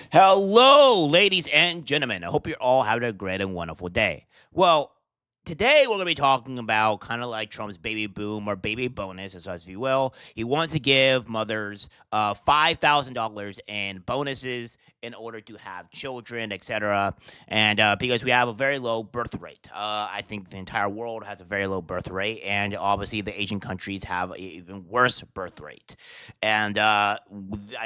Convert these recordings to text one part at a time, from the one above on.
Hello, ladies and gentlemen. I hope you're all having a great and wonderful day. Well, today we're going to be talking about kind of like Trump's baby boom or baby bonus, as you will. He wants to give mothers $5,000 in bonuses in order to have children, etc. And because we have a very low birth rate, I think the entire world has a very low birth rate, and obviously the Asian countries have an even worse birth rate. And I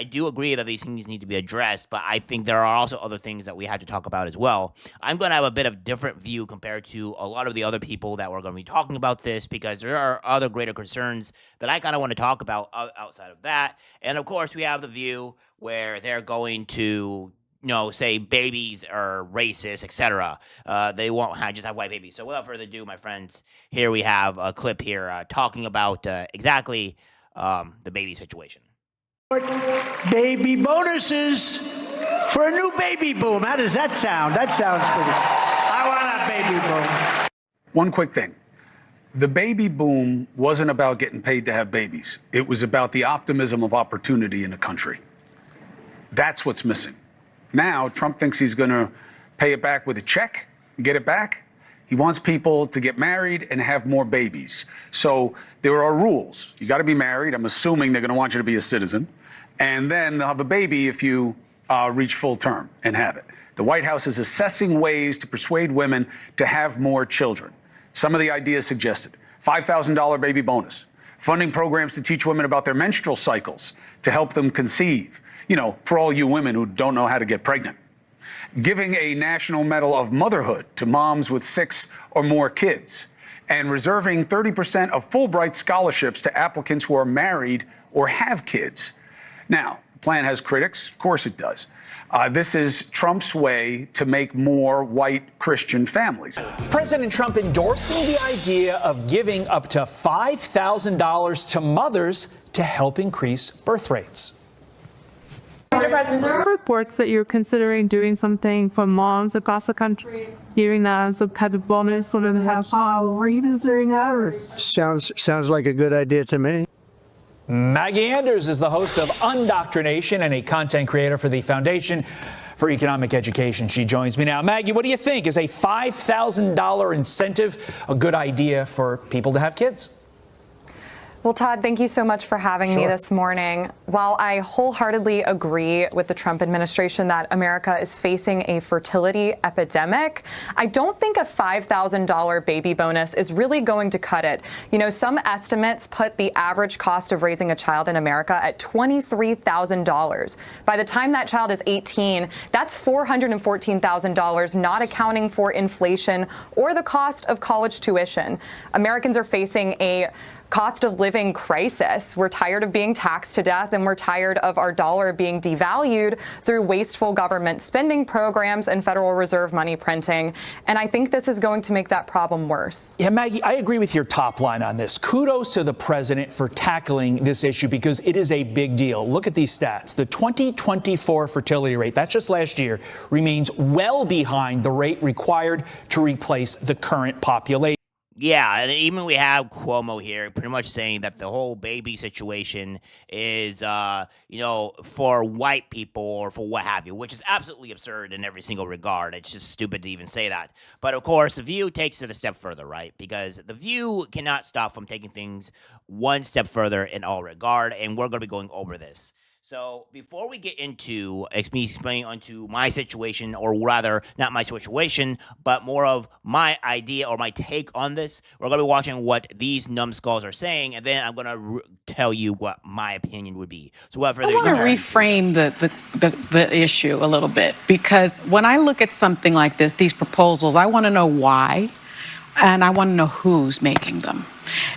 do agree that these things need to be addressed, but I think there are also other things that we have to talk about as well. I'm going to have a bit of different view compared to a lot of the other people that we're going to be talking about this, because there are other greater concerns that I kind of want to talk about outside of that. And of course, we have the view where they're going to say babies are racist, etc. They won't just have white babies. So without further ado, my friends, here we have a clip here talking about exactly the baby situation. Baby bonuses for a new baby boom. How does that sound? That sounds pretty. I want a baby boom. One quick thing. The baby boom wasn't about getting paid to have babies. It was about the optimism of opportunity in a country. That's what's missing. Now, Trump thinks he's going to pay it back with a check and get it back. He wants people to get married and have more babies. So there are rules. You got to be married. I'm assuming they're going to want you to be a citizen. And then they'll have a baby if you reach full term and have it. The White House is assessing ways to persuade women to have more children. Some of the ideas suggested: $5,000 baby bonus, funding programs to teach women about their menstrual cycles to help them conceive, for all you women who don't know how to get pregnant. Giving a National Medal of Motherhood to moms with 6 or more kids, and reserving 30% of Fulbright scholarships to applicants who are married or have kids. Now, the plan has critics. Of course it does. This is Trump's way to make more white Christian families. President Trump endorsing the idea of giving up to $5,000 to mothers to help increase birth rates. Mr. President, there are reports that you're considering doing something for moms across the country, giving them some kind of bonus so that they have child. Were you considering that? Or? Sounds like a good idea to me. Maggie Anders is the host of Undoctrination and a content creator for the Foundation for Economic Education. She joins me now. Maggie, what do you think? Is a $5,000 incentive a good idea for people to have kids? Well, Todd, thank you so much for having me this morning. While I wholeheartedly agree with the Trump administration that America is facing a fertility epidemic, I don't think a $5,000 baby bonus is really going to cut it. Some estimates put the average cost of raising a child in America at $23,000. By the time that child is 18, that's $414,000, not accounting for inflation or the cost of college tuition. Americans are facing a cost of living crisis. We're tired of being taxed to death, and we're tired of our dollar being devalued through wasteful government spending programs and Federal Reserve money printing. And I think this is going to make that problem worse. Yeah, Maggie, I agree with your top line on this. Kudos to the president for tackling this issue because it is a big deal. Look at these stats. The 2024 fertility rate, that's just last year, remains well behind the rate required to replace the current population. Yeah, and even we have Cuomo here pretty much saying that the whole baby situation is, for white people or for what have you, which is absolutely absurd in every single regard. It's just stupid to even say that. But of course, The View takes it a step further, right? Because The View cannot stop from taking things one step further in all regard, and we're going to be going over this. So before we get into me explaining onto my situation, or rather not my situation, but more of my idea or my take on this, we're going to be watching what these numbskulls are saying, and then I'm going to tell you what my opinion would be. So without further ado, I want to reframe the issue a little bit, because when I look at something like this, these proposals, I want to know why, and I want to know who's making them.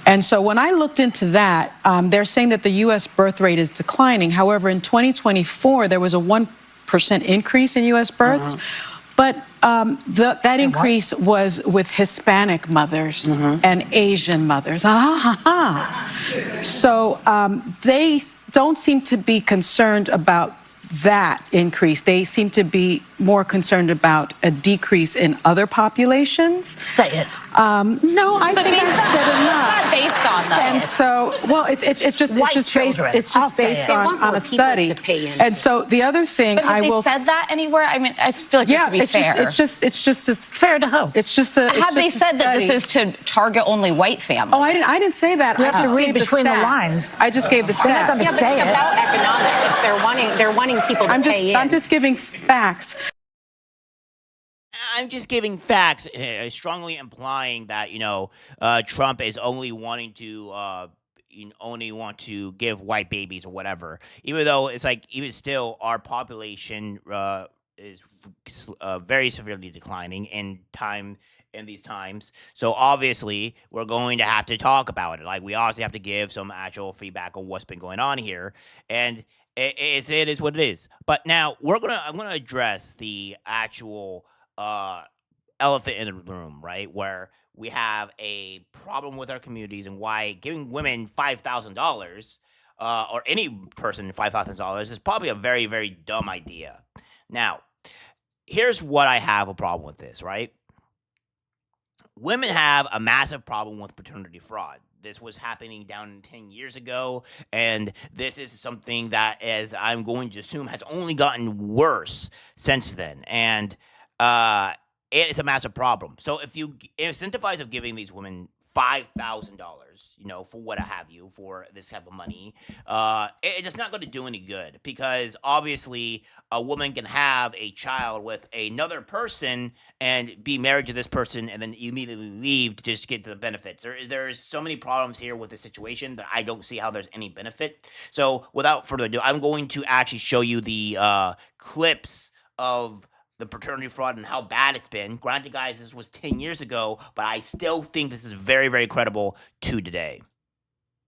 And so when I looked into that, they're saying that the U.S. birth rate is declining. However, in 2024, there was a 1% increase in U.S. births. But that increase was with Hispanic mothers and Asian mothers. So they don't seem to be concerned about that increase. They seem to be more concerned about a decrease in other populations. Say it. No, I think I said enough. It's not based on that. And so, well, it's just based on a study. And so the other thing But I have will they said that anywhere? I mean, I feel like you have to be fair. it's just fair to who? It's just a. Have they said that this is to target only white families? Oh, I didn't say that. You have to read between the lines. I just gave the stats. They're not going to say it. About economics. They're wanting people to pay in. I'm just giving facts. I'm just giving facts, strongly implying that Trump is only wanting to only want to give white babies or whatever. Even though it's like even still our population is very severely declining in these times. So obviously we're going to have to talk about it. Like we obviously have to give some actual feedback on what's been going on here, and it is what it is. But now I'm gonna address the actual elephant in the room, right? Where we have a problem with our communities and why giving women $5,000 or any person $5,000 is probably a very, very dumb idea. Now, here's what I have a problem with this, right? Women have a massive problem with paternity fraud. This was happening down 10 years ago, and this is something that, as I'm going to assume, has only gotten worse since then. And it's a massive problem. So if you incentivize of giving these women $5,000, for what have you, for this type of money, it's not going to do any good, because obviously a woman can have a child with another person and be married to this person and then immediately leave to just get the benefits. There's so many problems here with the situation that I don't see how there's any benefit. So without further ado, I'm going to actually show you the clips of the paternity fraud and how bad it's been. Granted, guys, this was 10 years ago, but I still think this is very, very credible to today.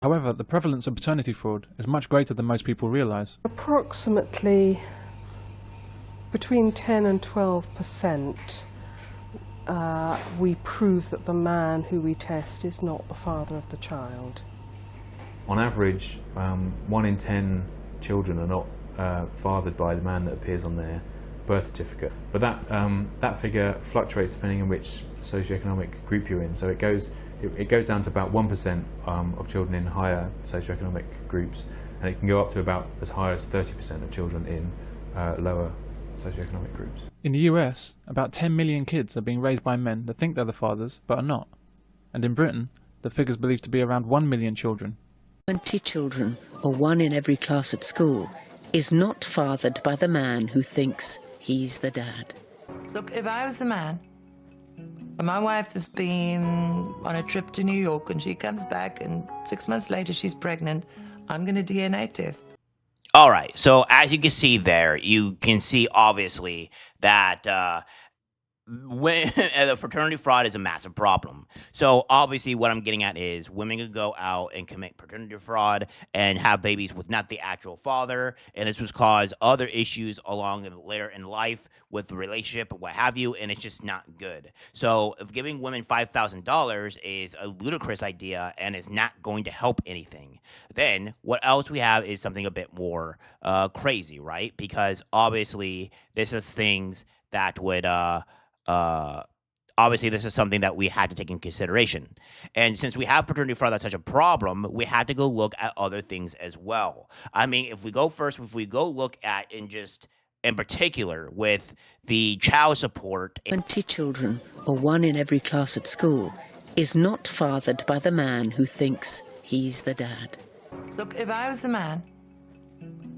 However, the prevalence of paternity fraud is much greater than most people realise. Approximately between 10 and 12% we prove that the man who we test is not the father of the child. On average, 1 in 10 children are not fathered by the man that appears on their birth certificate, but that figure fluctuates depending on which socioeconomic group you're in. So it goes down to about 1% of children in higher socioeconomic groups, and it can go up to about as high as 30% of children in lower socioeconomic groups. In the US, about 10 million kids are being raised by men that think they're the fathers but are not, and in Britain, the figure is believed to be around 1 million children. 20 children, or 1 in every class at school, is not fathered by the man who thinks he's the dad. Look, if I was a man, and my wife has been on a trip to New York and she comes back and 6 months later she's pregnant, I'm going to DNA test. All right. So as you can see there, you can see obviously that when the paternity fraud is a massive problem. So obviously what I'm getting at is women could go out and commit paternity fraud and have babies with not the actual father, and this was cause other issues along later in life with the relationship and what have you, and it's just not good. So if giving women $5,000 is a ludicrous idea and is not going to help anything, then what else we have is something a bit more crazy, right? Because obviously this is things that would obviously this is something that we had to take in consideration. And since we have paternity fraud that's such a problem, we had to go look at other things as well. I mean, if we go look at in particular with the child support. 20 children, or 1 in every class at school, is not fathered by the man who thinks he's the dad. Look, if I was a man,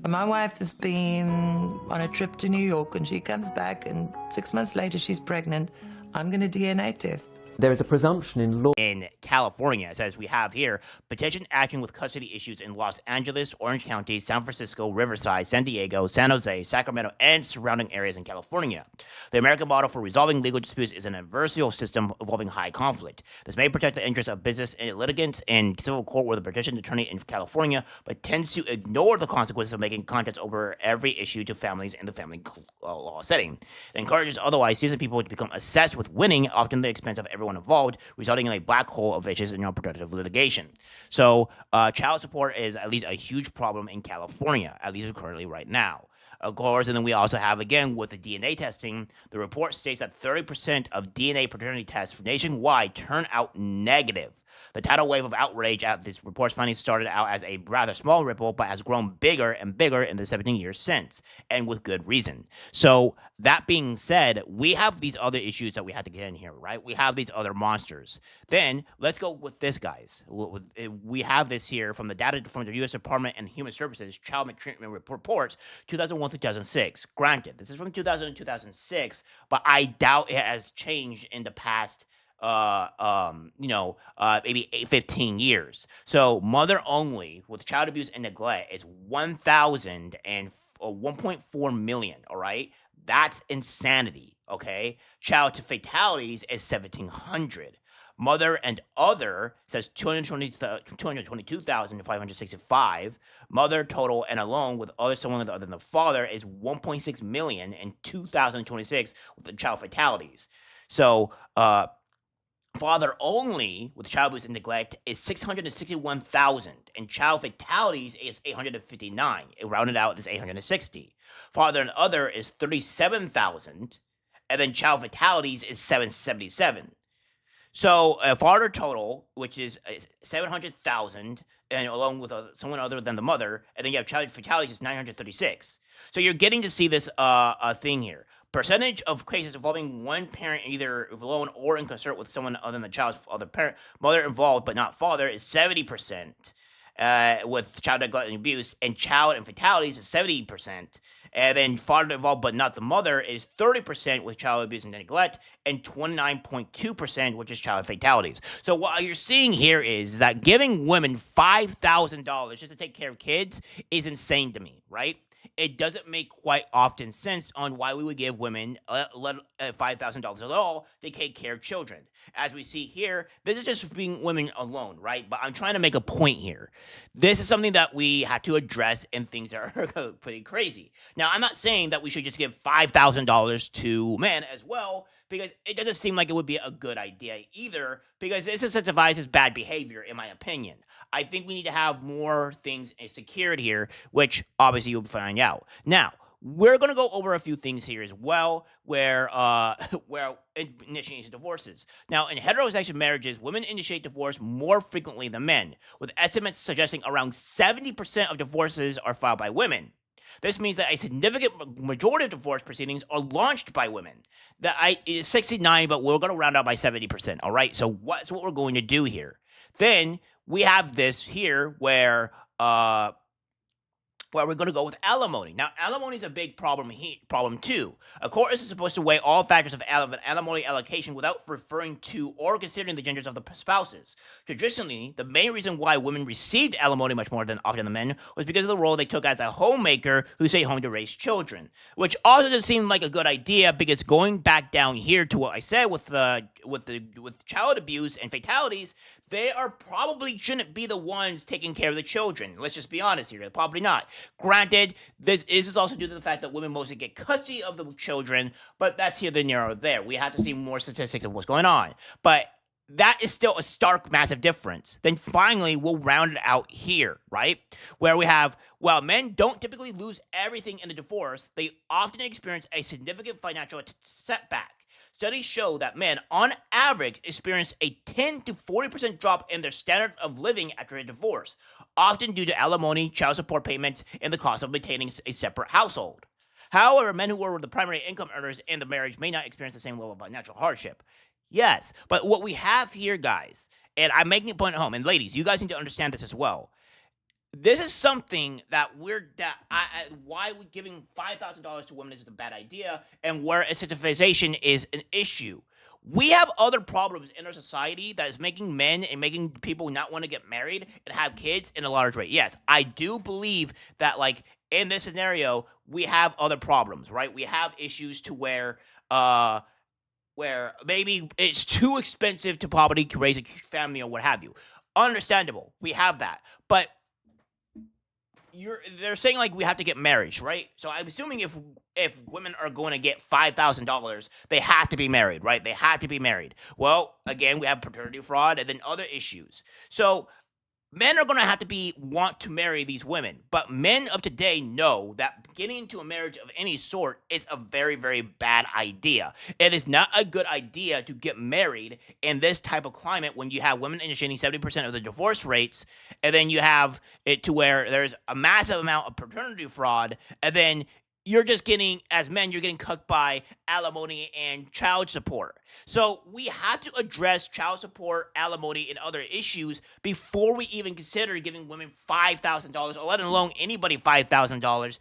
and my wife has been on a trip to New York and she comes back and 6 months later she's pregnant, I'm going to DNA test. There is a presumption in law. In California, as we have here, petition acting with custody issues in Los Angeles, Orange County, San Francisco, Riverside, San Diego, San Jose, Sacramento, and surrounding areas in California. The American model for resolving legal disputes is an adversarial system involving high conflict. This may protect the interests of business and litigants in civil court where the petition attorney in California, but tends to ignore the consequences of making contest over every issue to families in the family law setting. It encourages otherwise seasoned people to become obsessed with winning, often at the expense of everyone involved, resulting in a black hole of vicious and unproductive litigation. So child support is at least a huge problem in California, at least currently right now. of course. And then we also have, again, with the DNA testing, the report states that 30% of DNA paternity tests nationwide turn out negative. The tidal wave of outrage at this report's findings started out as a rather small ripple, but has grown bigger and bigger in the 17 years since, and with good reason. So, that being said, we have these other issues that we had to get in here, right? We have these other monsters. Then, let's go with this, guys. We have this here from the data from the U.S. Department of Human Services Child Maltreatment Reports, 2001 through 2006. Granted, this is from 2000 to 2006, but I doubt it has changed in the past maybe 15 years. So mother only with child abuse and neglect is 1.4 million. All right, that's insanity. Okay, child to fatalities is 1,700. Mother and other says 222,565. Mother total and alone with other someone other than the father is 1.6 million in 2026 with the child fatalities. So father only with child abuse and neglect is 661,000, and child fatalities is 859. It rounded out is 860. Father and other is 37,000, and then child fatalities is 777. So father total, which is 700,000, and along with someone other than the mother, and then you have child fatalities is 936. So you're getting to see this thing here. Percentage of cases involving one parent either alone or in concert with someone other than the child's other parent, mother involved but not father is 70%. With child neglect and abuse, and child and fatalities is 70%. And then father involved but not the mother is 30% with child abuse and neglect, and 29.2% which is child fatalities. So what you're seeing here is that giving women $5,000 just to take care of kids is insane to me, right? It doesn't make quite often sense on why we would give women $5,000 at all to take care of children. As we see here, this is just being women alone, right? But I'm trying to make a point here. This is something that we had to address, and things are pretty crazy. Now, I'm not saying that we should just give $5,000 to men as well, because it doesn't seem like it would be a good idea either, because this incentivizes bad behavior, in my opinion. I think we need to have more things secured here, which obviously you'll find out. Now, we're going to go over a few things here as well, where initiation divorces. Now, in heterosexual marriages, women initiate divorce more frequently than men, with estimates suggesting around 70% of divorces are filed by women. This means that a significant majority of divorce proceedings are launched by women. It is 69, but we're going to round out by 70%. All right, so what's what we're going to do here? Then we have this here where we're going to go with alimony. Now, alimony is a big problem too. A court is supposed to weigh all factors of alimony allocation without referring to or considering the genders of the spouses. Traditionally, the main reason why women received alimony much more often than men was because of the role they took as a homemaker who stayed home to raise children, which also doesn't seem like a good idea, because going back down here to what I said with child abuse and fatalities, they are probably shouldn't be the ones taking care of the children. Let's just be honest here. They're probably not. Granted, this is also due to the fact that women mostly get custody of the children, but that's here the narrow there. We have to see more statistics of what's going on. But that is still a stark, massive difference. Then finally, we'll round it out here, right? Where we have, while men don't typically lose everything in a divorce, they often experience a significant financial setback. Studies show that men, on average, experience a 10 to 40% drop in their standard of living after a divorce, often due to alimony, child support payments, and the cost of maintaining a separate household. However, men who were the primary income earners in the marriage may not experience the same level of financial hardship. Yes, but what we have here, guys, and I'm making a point at home, and ladies, you guys need to understand this as well. This is something that why we giving $5,000 to women is a bad idea, and where incentivization is an issue. We have other problems in our society that is making men and making people not want to get married and have kids in a large rate. Yes, I do believe that, like, in this scenario, we have other problems, right? We have issues to where maybe it's too expensive to probably raise a family or what have you. Understandable. We have that. But they're saying, like, we have to get married, right? So I'm assuming if women are going to get $5,000, they have to be married, right? They have to be married. Well, again, we have paternity fraud and then other issues. So men are going to have to want to marry these women, but men of today know that getting into a marriage of any sort is a very, very bad idea. It is not a good idea to get married in this type of climate when you have women initiating 70% of the divorce rates, and then you have it to where there's a massive amount of paternity fraud, and then you're just getting, as men, you're getting cut by alimony and child support. So we have to address child support, alimony, and other issues before we even consider giving women $5,000, or let alone anybody $5,000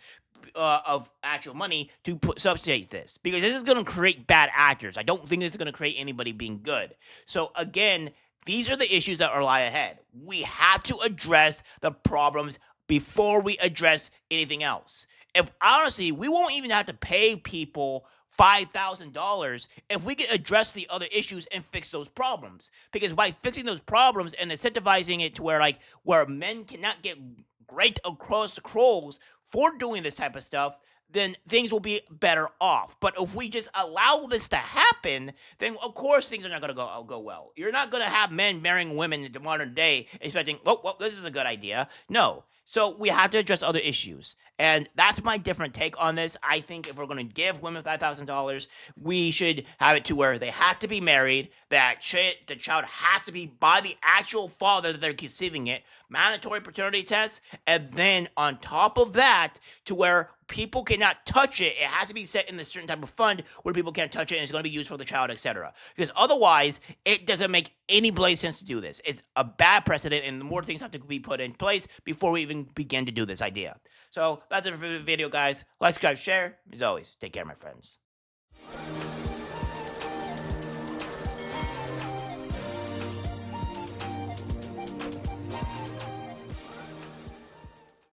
of actual money to subsidize this, because this is going to create bad actors. I don't think this is going to create anybody being good. So again, these are the issues that lie ahead. We have to address the problems before we address anything else. If honestly, we won't even have to pay people $5,000 if we can address the other issues and fix those problems. Because by fixing those problems and incentivizing it to where men cannot get great across the crawls for doing this type of stuff, then things will be better off. But if we just allow this to happen, then of course things are not going to go well. You're not going to have men marrying women in the modern day expecting, oh, well, this is a good idea. No. So we have to address other issues. And that's my different take on this. I think if we're going to give women $5,000, we should have it to where they have to be married, that the child has to be by the actual father that they're conceiving it, mandatory paternity tests, and then on top of that, to where people cannot touch it. It has to be set in a certain type of fund where people can't touch it, and it's going to be used for the child, etc. Because otherwise, it doesn't make any blade sense to do this. It's a bad precedent, and the more things have to be put in place before we even begin to do this idea. So that's it for the video, guys. Like, subscribe, share. As always, take care, my friends.